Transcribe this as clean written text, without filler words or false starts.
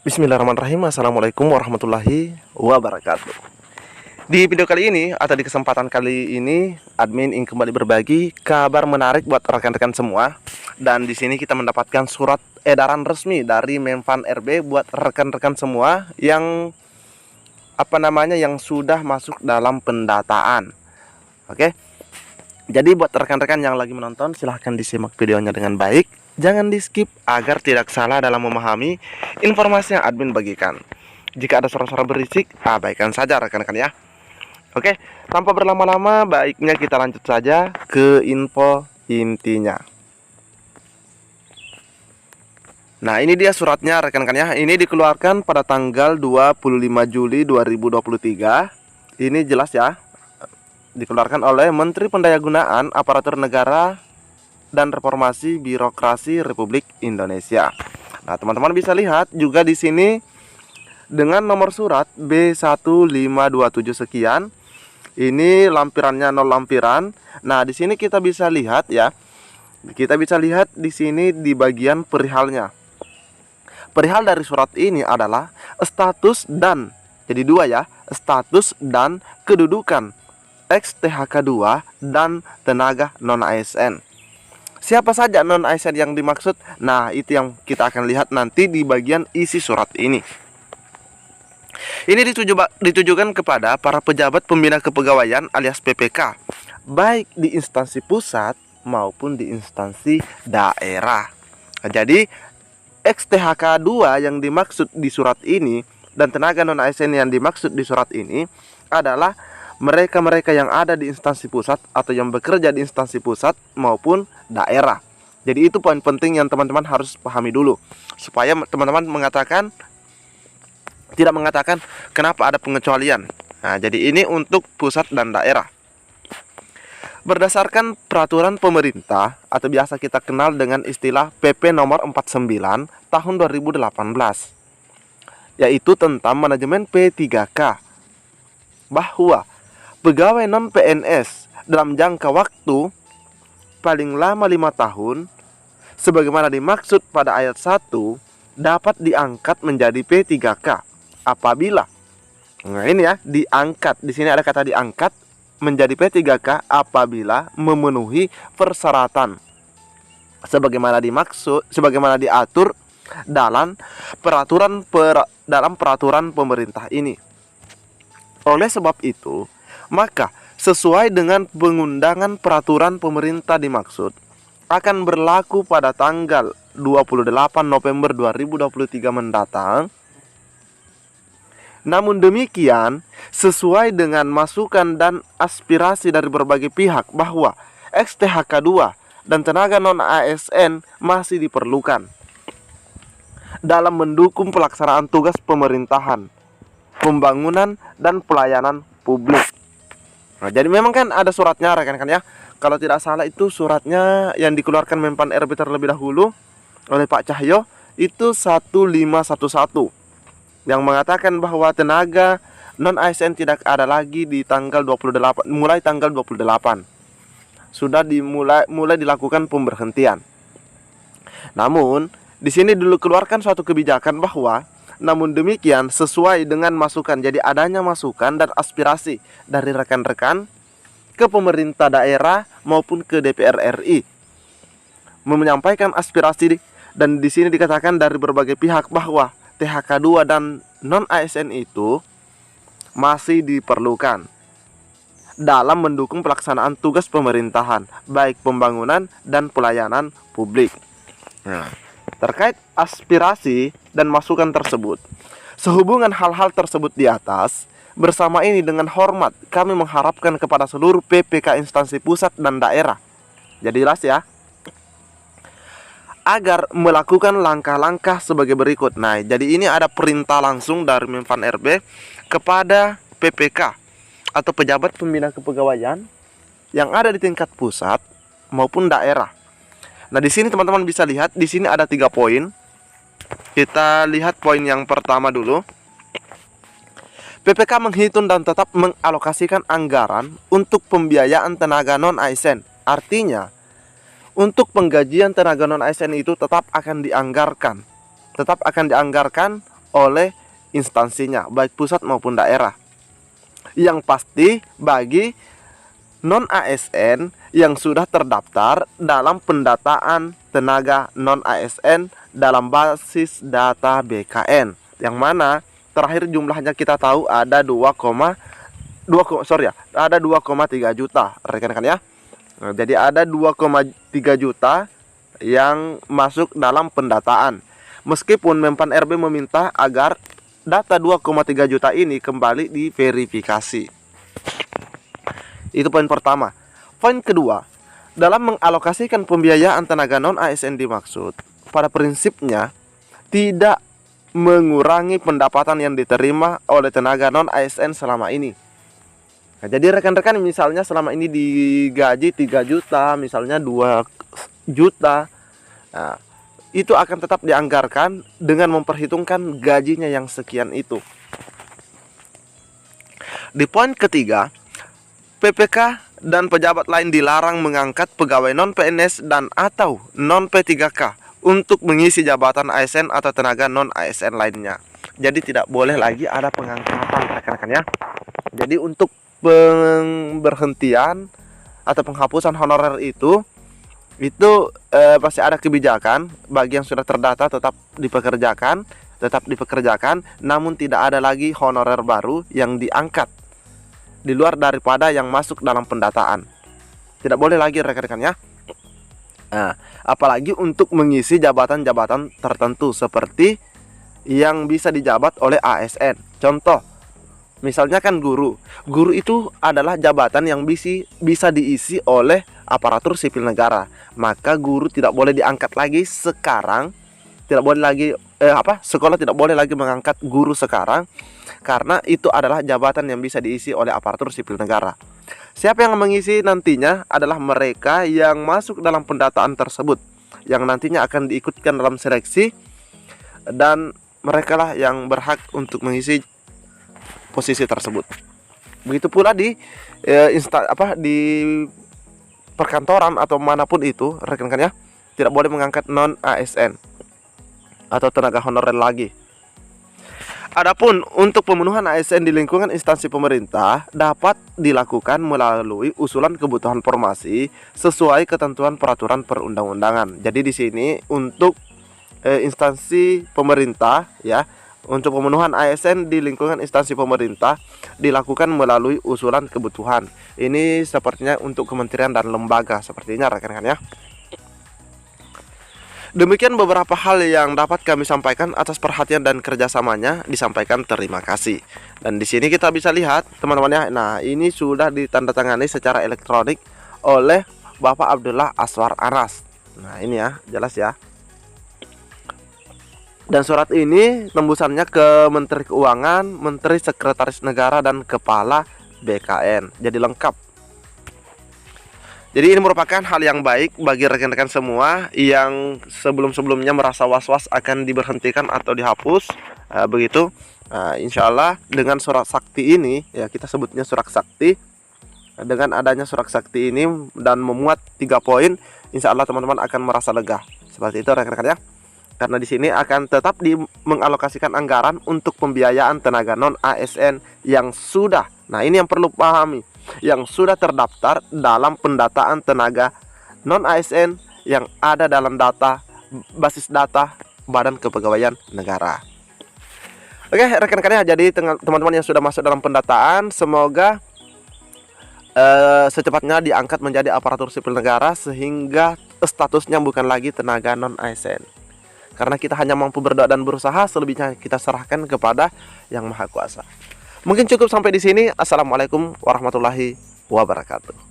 Bismillahirrahmanirrahim. Assalamualaikum warahmatullahi wabarakatuh. Di video kali ini atau di kesempatan kali ini, admin ingin kembali berbagi kabar menarik buat rekan-rekan semua. Dan di sini kita mendapatkan surat edaran resmi dari Menfan RB buat rekan-rekan semua yang yang sudah masuk dalam pendataan. Oke. Jadi buat rekan-rekan yang lagi menonton, silahkan disimak videonya dengan baik. Jangan di skip agar tidak salah dalam memahami informasi yang admin bagikan. Jika ada suara-suara berisik, abaikan saja rekan-rekan ya. Oke, tanpa berlama-lama, baiknya kita lanjut saja ke info intinya. Nah, ini dia suratnya rekan-rekan ya. Ini dikeluarkan pada tanggal 25 Juli 2023. Ini jelas ya. Dikeluarkan oleh Menteri Pendayagunaan Aparatur Negara dan Reformasi Birokrasi Republik Indonesia. Nah, teman-teman bisa lihat juga di sini dengan nomor surat B1527 sekian. Ini lampirannya 0 lampiran. Nah, di sini kita bisa lihat ya. Kita bisa lihat di sini di bagian perihalnya. Perihal dari surat ini adalah status dan, jadi dua ya, status dan kedudukan ex THK 2 dan tenaga non ASN. Siapa saja non ASN yang dimaksud? Nah, itu yang kita akan lihat nanti di bagian isi surat ini. Ini ditujukan kepada para pejabat pembina kepegawaian alias PPK, baik di instansi pusat maupun di instansi daerah. Nah, jadi ex THK 2 yang dimaksud di surat ini dan tenaga non ASN yang dimaksud di surat ini adalah mereka-mereka yang ada di instansi pusat atau yang bekerja di instansi pusat maupun daerah. Jadi itu poin penting yang teman-teman harus pahami dulu, supaya teman-teman tidak mengatakan kenapa ada pengecualian. Nah, jadi ini untuk pusat dan daerah. Berdasarkan peraturan pemerintah atau biasa kita kenal dengan istilah PP nomor 49 tahun 2018, yaitu tentang manajemen P3K, bahwa pegawai non-PNS dalam jangka waktu paling lama 5 tahun sebagaimana dimaksud pada ayat 1 dapat diangkat menjadi P3K apabila, nah ini ya, diangkat, di sini ada kata diangkat menjadi P3K apabila memenuhi persyaratan sebagaimana diatur dalam peraturan pemerintah ini. Oleh sebab itu, maka sesuai dengan pengundangan peraturan pemerintah dimaksud akan berlaku pada tanggal 28 November 2023 mendatang. Namun demikian, sesuai dengan masukan dan aspirasi dari berbagai pihak bahwa ex THK 2 dan tenaga non ASN masih diperlukan dalam mendukung pelaksanaan tugas pemerintahan, pembangunan dan pelayanan publik. Nah, jadi memang kan ada suratnya rekan-rekan ya. Kalau tidak salah itu suratnya yang dikeluarkan Menpan RB terlebih dahulu oleh Pak Cahyo itu 1511 yang mengatakan bahwa tenaga non ASN tidak ada lagi di tanggal 28, mulai tanggal 28 sudah mulai dilakukan pemberhentian. Namun di sini dulu keluarkan suatu kebijakan bahwa namun demikian sesuai dengan masukan, jadi adanya masukan dan aspirasi dari rekan-rekan ke pemerintah daerah maupun ke DPR RI menyampaikan aspirasi, dan di sini dikatakan dari berbagai pihak bahwa THK 2 dan non ASN itu masih diperlukan dalam mendukung pelaksanaan tugas pemerintahan, baik pembangunan dan pelayanan publik. Nah, terkait aspirasi dan masukan tersebut, sehubungan hal-hal tersebut di atas, bersama ini dengan hormat kami mengharapkan kepada seluruh PPK instansi pusat dan daerah, jadi jelas ya, agar melakukan langkah-langkah sebagai berikut. Nah, jadi ini ada perintah langsung dari Menfan RB kepada PPK atau pejabat pembina kepegawaian yang ada di tingkat pusat maupun daerah. Nah, di sini teman-teman bisa lihat, di sini ada 3 poin. Kita lihat poin yang pertama dulu. PPK menghitung dan tetap mengalokasikan anggaran untuk pembiayaan tenaga non ASN. Artinya, untuk penggajian tenaga non ASN itu tetap akan dianggarkan oleh instansinya, baik pusat maupun daerah. Yang pasti bagi non-ASN yang sudah terdaftar dalam pendataan tenaga non-ASN dalam basis data BKN, yang mana terakhir jumlahnya kita tahu ada 2,3 juta rekan-rekan ya. Nah, jadi ada 2,3 juta yang masuk dalam pendataan. Meskipun Menpan RB meminta agar data 2,3 juta ini kembali diverifikasi. Itu poin pertama. Poin kedua, dalam mengalokasikan pembiayaan tenaga non-ASN dimaksud pada prinsipnya tidak mengurangi pendapatan yang diterima oleh tenaga non-ASN selama ini. Nah, jadi rekan-rekan misalnya selama ini digaji 3 juta, misalnya 2 juta, nah, itu akan tetap dianggarkan dengan memperhitungkan gajinya yang sekian itu. Di poin ketiga, PPK dan pejabat lain dilarang mengangkat pegawai non-PNS dan atau non-P3K untuk mengisi jabatan ASN atau tenaga non-ASN lainnya. Jadi tidak boleh lagi ada pengangkatan rekan-rekan ya. Jadi untuk pemberhentian atau penghapusan honorer itu pasti ada kebijakan bagi yang sudah terdata tetap dipekerjakan, namun tidak ada lagi honorer baru yang diangkat di luar daripada yang masuk dalam pendataan. Tidak boleh lagi rekan-rekan ya. Nah, apalagi untuk mengisi jabatan-jabatan tertentu seperti yang bisa dijabat oleh ASN. Contoh, misalnya kan guru itu adalah jabatan yang bisa diisi oleh aparatur sipil negara. Maka guru tidak boleh diangkat lagi sekarang. Sekolah tidak boleh lagi mengangkat guru sekarang, karena itu adalah jabatan yang bisa diisi oleh aparatur sipil negara. Siapa yang mengisi nantinya adalah mereka yang masuk dalam pendataan tersebut, yang nantinya akan diikutkan dalam seleksi, dan mereka lah yang berhak untuk mengisi posisi tersebut. Begitu pula di di perkantoran atau manapun itu rekan-rekan ya, tidak boleh mengangkat non-ASN atau tenaga honorer lagi. Adapun untuk pemenuhan ASN di lingkungan instansi pemerintah dapat dilakukan melalui usulan kebutuhan formasi sesuai ketentuan peraturan perundang-undangan. Jadi di sini untuk instansi pemerintah ya, untuk pemenuhan ASN di lingkungan instansi pemerintah dilakukan melalui usulan kebutuhan. Ini sepertinya untuk kementerian dan lembaga sepertinya rekan-rekan ya. Demikian beberapa hal yang dapat kami sampaikan. Atas perhatian dan kerjasamanya disampaikan terima kasih. Dan di sini kita bisa lihat teman-teman ya. Nah, ini sudah ditandatangani secara elektronik oleh Bapak Abdullah Aswar Anas. Nah, ini ya, jelas ya. Dan surat ini tembusannya ke Menteri Keuangan, Menteri Sekretaris Negara, dan Kepala BKN. Jadi lengkap. Jadi ini merupakan hal yang baik bagi rekan-rekan semua yang sebelum-sebelumnya merasa was-was akan diberhentikan atau dihapus. Begitu. Insya Allah dengan surat sakti ini, ya kita sebutnya surat sakti. Dengan adanya surat sakti ini dan memuat 3 poin, insya Allah teman-teman akan merasa lega. Seperti itu rekan-rekan ya. Karena di sini akan tetap mengalokasikan anggaran untuk pembiayaan tenaga non-ASN yang sudah, nah ini yang perlu pahami, yang sudah terdaftar dalam pendataan tenaga non-ASN yang ada dalam basis data Badan Kepegawaian Negara. Oke rekan-rekan ya, jadi teman-teman yang sudah masuk dalam pendataan semoga secepatnya diangkat menjadi aparatur sipil negara sehingga statusnya bukan lagi tenaga non-ASN. Karena kita hanya mampu berdoa dan berusaha, selebihnya kita serahkan kepada Yang Maha Kuasa. Mungkin cukup sampai di sini. Assalamualaikum warahmatullahi wabarakatuh.